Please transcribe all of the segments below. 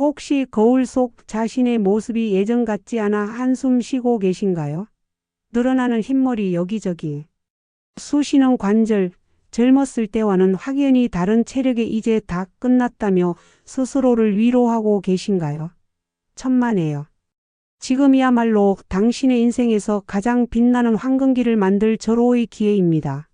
혹시 거울 속 자신의 모습이 예전 같지 않아 한숨 쉬고 계신가요? 늘어나는 흰머리 여기저기, 쑤시는 관절, 젊었을 때와는 확연히 다른 체력에 이제 다 끝났다며 스스로를 위로하고 계신가요? 천만에요. 지금이야말로 당신의 인생에서 가장 빛나는 황금기를 만들 절호의 기회입니다.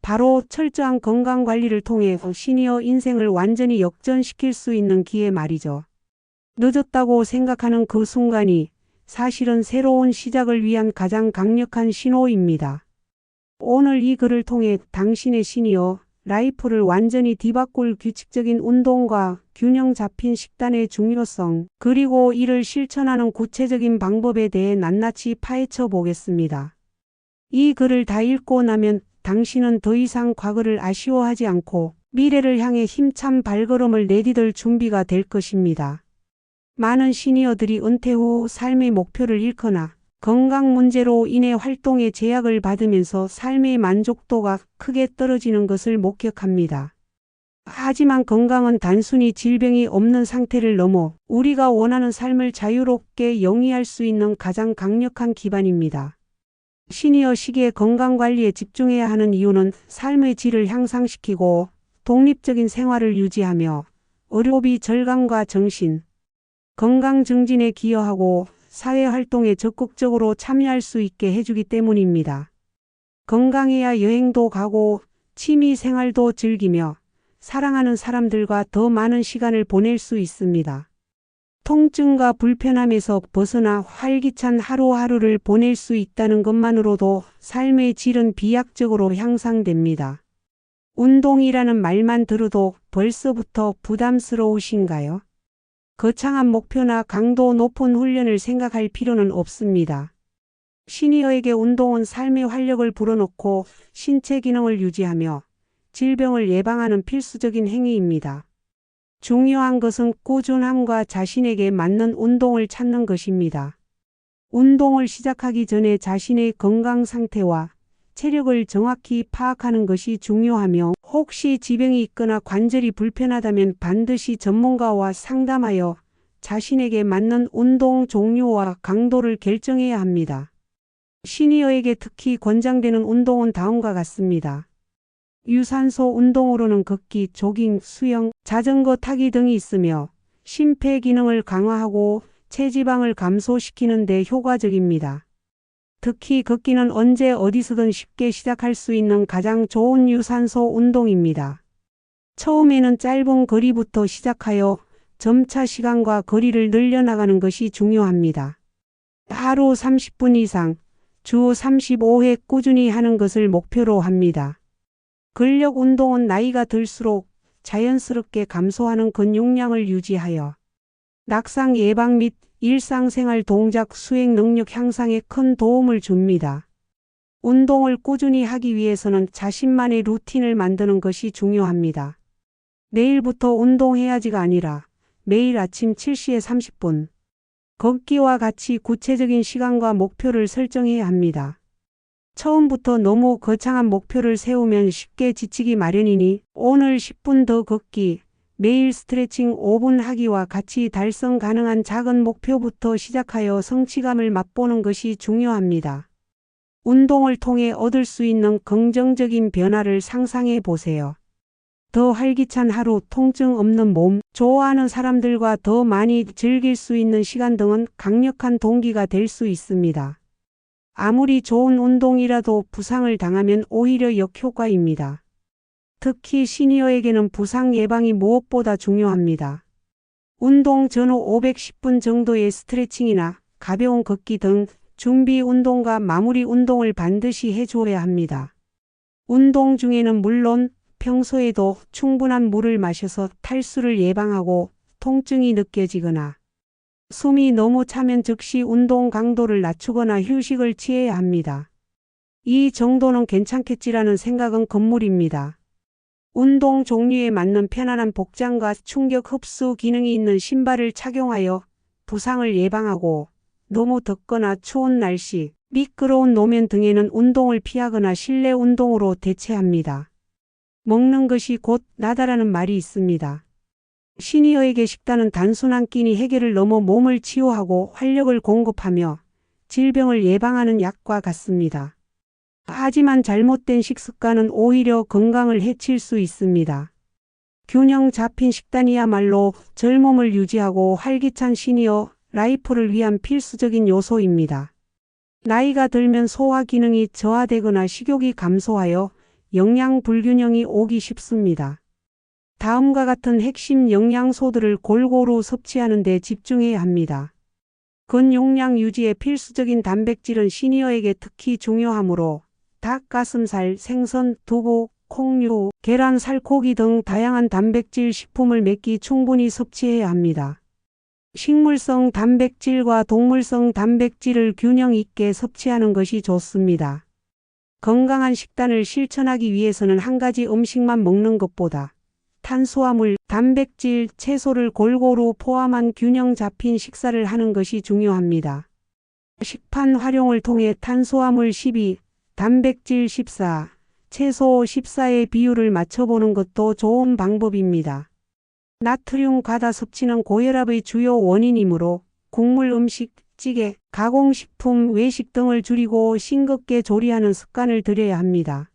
바로 철저한 건강관리를 통해 시니어 인생을 완전히 역전시킬 수 있는 기회 말이죠. 늦었다고 생각하는 그 순간이 사실은 새로운 시작을 위한 가장 강력한 신호입니다. 오늘 이 글을 통해 당신의 시니어 라이프를 완전히 뒤바꿀 규칙적인 운동과 균형 잡힌 식단의 중요성, 그리고 이를 실천하는 구체적인 방법에 대해 낱낱이 파헤쳐 보겠습니다. 이 글을 다 읽고 나면 당신은 더 이상 과거를 아쉬워하지 않고 미래를 향해 힘찬 발걸음을 내디딜 준비가 될 것입니다. 많은 시니어들이 은퇴 후 삶의 목표를 잃거나 건강 문제로 인해 활동에 제약을 받으면서 삶의 만족도가 크게 떨어지는 것을 목격합니다. 하지만 건강은 단순히 질병이 없는 상태를 넘어 우리가 원하는 삶을 자유롭게 영위할 수 있는 가장 강력한 기반입니다. 시니어 시기에 건강관리에 집중해야 하는 이유는 삶의 질을 향상시키고 독립적인 생활을 유지하며 의료비 절감과 정신, 건강 증진에 기여하고 사회활동에 적극적으로 참여할 수 있게 해주기 때문입니다. 건강해야 여행도 가고 취미 생활도 즐기며 사랑하는 사람들과 더 많은 시간을 보낼 수 있습니다. 통증과 불편함에서 벗어나 활기찬 하루하루를 보낼 수 있다는 것만으로도 삶의 질은 비약적으로 향상됩니다. 운동이라는 말만 들어도 벌써부터 부담스러우신가요? 거창한 목표나 강도 높은 훈련을 생각할 필요는 없습니다. 시니어에게 운동은 삶의 활력을 불어넣고 신체 기능을 유지하며 질병을 예방하는 필수적인 행위입니다. 중요한 것은 꾸준함과 자신에게 맞는 운동을 찾는 것입니다. 운동을 시작하기 전에 자신의 건강 상태와 체력을 정확히 파악하는 것이 중요하며 혹시 지병이 있거나 관절이 불편하다면 반드시 전문가와 상담하여 자신에게 맞는 운동 종류와 강도를 결정해야 합니다. 시니어에게 특히 권장되는 운동은 다음과 같습니다. 유산소 운동으로는 걷기, 조깅, 수영, 자전거 타기 등이 있으며 심폐 기능을 강화하고 체지방을 감소시키는 데 효과적입니다. 특히 걷기는 언제 어디서든 쉽게 시작할 수 있는 가장 좋은 유산소 운동입니다. 처음에는 짧은 거리부터 시작하여 점차 시간과 거리를 늘려나가는 것이 중요합니다. 하루 30분 이상, 주 35회 꾸준히 하는 것을 목표로 합니다. 근력 운동은 나이가 들수록 자연스럽게 감소하는 근육량을 유지하여 낙상 예방 및 일상생활 동작 수행 능력 향상에 큰 도움을 줍니다. 운동을 꾸준히 하기 위해서는 자신만의 루틴을 만드는 것이 중요합니다. 내일부터 운동해야지가 아니라 매일 아침 7시에 30분, 걷기와 같이 구체적인 시간과 목표를 설정해야 합니다. 처음부터 너무 거창한 목표를 세우면 쉽게 지치기 마련이니 오늘 10분 더 걷기, 매일 스트레칭 5분 하기와 같이 달성 가능한 작은 목표부터 시작하여 성취감을 맛보는 것이 중요합니다. 운동을 통해 얻을 수 있는 긍정적인 변화를 상상해 보세요. 더 활기찬 하루, 통증 없는 몸, 좋아하는 사람들과 더 많이 즐길 수 있는 시간 등은 강력한 동기가 될 수 있습니다. 아무리 좋은 운동이라도 부상을 당하면 오히려 역효과입니다. 특히 시니어에게는 부상 예방이 무엇보다 중요합니다. 운동 전후 510분 정도의 스트레칭이나 가벼운 걷기 등 준비 운동과 마무리 운동을 반드시 해주어야 합니다. 운동 중에는 물론 평소에도 충분한 물을 마셔서 탈수를 예방하고 통증이 느껴지거나 숨이 너무 차면 즉시 운동 강도를 낮추거나 휴식을 취해야 합니다. 이 정도는 괜찮겠지라는 생각은 건물입니다. 운동 종류에 맞는 편안한 복장과 충격 흡수 기능이 있는 신발을 착용하여 부상을 예방하고 너무 덥거나 추운 날씨, 미끄러운 노면 등에는 운동을 피하거나 실내 운동으로 대체합니다. 먹는 것이 곧 나다라는 말이 있습니다. 시니어에게 식단은 단순 한 끼니 해결을 넘어 몸을 치유하고 활력을 공급하며 질병을 예방하는 약과 같습니다. 하지만 잘못된 식습관은 오히려 건강을 해칠 수 있습니다. 균형 잡힌 식단이야말로 젊음을 유지하고 활기찬 시니어 라이프를 위한 필수적인 요소입니다. 나이가 들면 소화 기능이 저하되거나 식욕이 감소하여 영양 불균형이 오기 쉽습니다. 다음과 같은 핵심 영양소들을 골고루 섭취하는 데 집중해야 합니다. 근용량 유지에 필수적인 단백질은 시니어에게 특히 중요하므로 닭, 가슴살, 생선, 두부, 콩류, 계란, 살코기 등 다양한 단백질 식품을 몇 끼 충분히 섭취해야 합니다. 식물성 단백질과 동물성 단백질을 균형 있게 섭취하는 것이 좋습니다. 건강한 식단을 실천하기 위해서는 한 가지 음식만 먹는 것보다 탄수화물, 단백질, 채소를 골고루 포함한 균형 잡힌 식사를 하는 것이 중요합니다. 식판 활용을 통해 탄수화물 12, 단백질 14, 채소 14의 비율을 맞춰보는 것도 좋은 방법입니다. 나트륨 과다 섭취는 고혈압의 주요 원인이므로 국물 음식, 찌개, 가공식품, 외식 등을 줄이고 싱겁게 조리하는 습관을 들여야 합니다.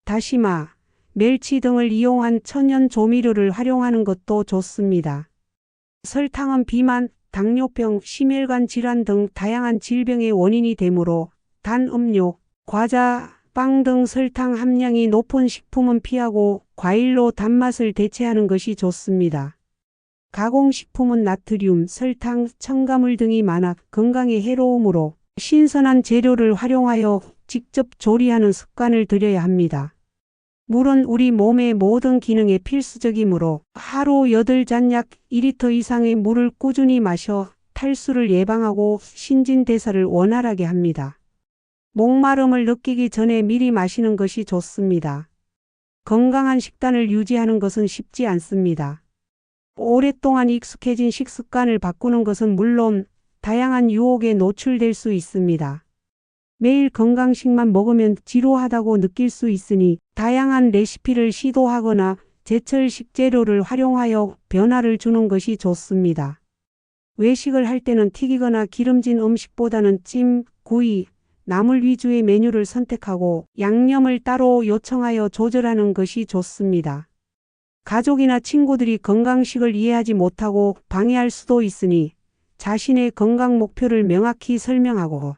다시마, 멸치 등을 이용한 천연 조미료를 활용하는 것도 좋습니다. 설탕은 비만, 당뇨병, 심혈관 질환 등 다양한 질병의 원인이 되므로 단 음료, 과자, 빵 등 설탕 함량이 높은 식품은 피하고 과일로 단맛을 대체하는 것이 좋습니다. 가공식품은 나트륨, 설탕, 첨가물 등이 많아 건강에 해로우므로 신선한 재료를 활용하여 직접 조리하는 습관을 들여야 합니다. 물은 우리 몸의 모든 기능에 필수적이므로 하루 8잔 약 2리터 이상의 물을 꾸준히 마셔 탈수를 예방하고 신진대사를 원활하게 합니다. 목마름을 느끼기 전에 미리 마시는 것이 좋습니다. 건강한 식단을 유지하는 것은 쉽지 않습니다. 오랫동안 익숙해진 식습관을 바꾸는 것은 물론 다양한 유혹에 노출될 수 있습니다. 매일 건강식만 먹으면 지루하다고 느낄 수 있으니 다양한 레시피를 시도하거나 제철 식재료를 활용하여 변화를 주는 것이 좋습니다. 외식을 할 때는 튀기거나 기름진 음식보다는 찜, 구이, 나물 위주의 메뉴를 선택하고 양념을 따로 요청하여 조절하는 것이 좋습니다. 가족이나 친구들이 건강식을 이해하지 못하고 방해할 수도 있으니 자신의 건강 목표를 명확히 설명하고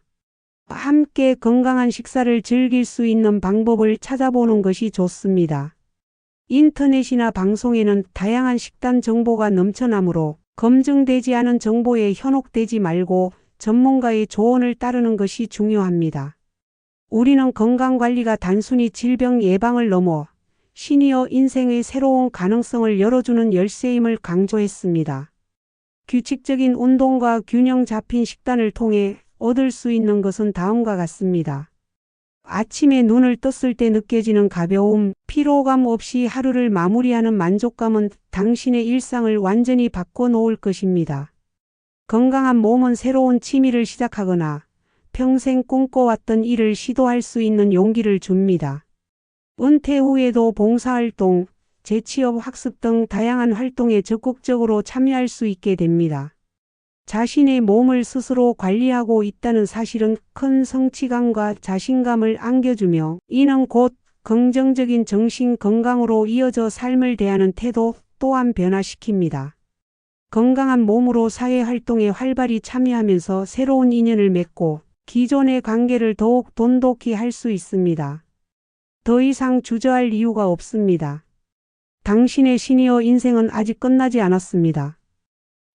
함께 건강한 식사를 즐길 수 있는 방법을 찾아보는 것이 좋습니다. 인터넷이나 방송에는 다양한 식단 정보가 넘쳐나므로 검증되지 않은 정보에 현혹되지 말고 전문가의 조언을 따르는 것이 중요합니다. 우리는 건강관리가 단순히 질병 예방을 넘어 시니어 인생의 새로운 가능성을 열어주는 열쇠임을 강조했습니다. 규칙적인 운동과 균형 잡힌 식단을 통해 얻을 수 있는 것은 다음과 같습니다. 아침에 눈을 떴을 때 느껴지는 가벼움, 피로감 없이 하루를 마무리하는 만족감은 당신의 일상을 완전히 바꿔놓을 것입니다. 건강한 몸은 새로운 취미를 시작하거나 평생 꿈꿔왔던 일을 시도할 수 있는 용기를 줍니다. 은퇴 후에도 봉사활동, 재취업 학습 등 다양한 활동에 적극적으로 참여할 수 있게 됩니다. 자신의 몸을 스스로 관리하고 있다는 사실은 큰 성취감과 자신감을 안겨주며 이는 곧 긍정적인 정신 건강으로 이어져 삶을 대하는 태도 또한 변화시킵니다. 건강한 몸으로 사회활동에 활발히 참여하면서 새로운 인연을 맺고 기존의 관계를 더욱 돈독히 할 수 있습니다. 더 이상 주저할 이유가 없습니다. 당신의 시니어 인생은 아직 끝나지 않았습니다.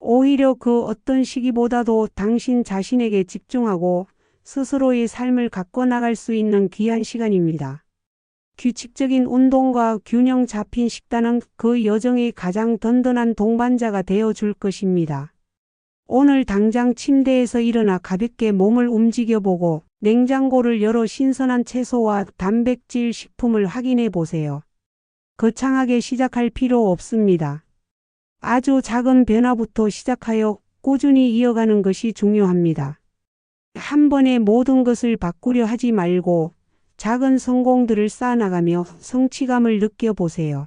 오히려 그 어떤 시기보다도 당신 자신에게 집중하고 스스로의 삶을 가꿔나갈 수 있는 귀한 시간입니다. 규칙적인 운동과 균형 잡힌 식단은 그 여정의 가장 든든한 동반자가 되어줄 것입니다. 오늘 당장 침대에서 일어나 가볍게 몸을 움직여보고 냉장고를 열어 신선한 채소와 단백질 식품을 확인해 보세요. 거창하게 시작할 필요 없습니다. 아주 작은 변화부터 시작하여 꾸준히 이어가는 것이 중요합니다. 한 번에 모든 것을 바꾸려 하지 말고 작은 성공들을 쌓아나가며 성취감을 느껴보세요.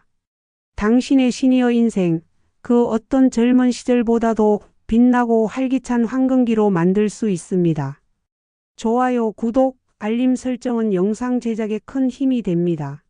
당신의 시니어 인생, 그 어떤 젊은 시절보다도 빛나고 활기찬 황금기로 만들 수 있습니다. 좋아요, 구독, 알림 설정은 영상 제작에 큰 힘이 됩니다.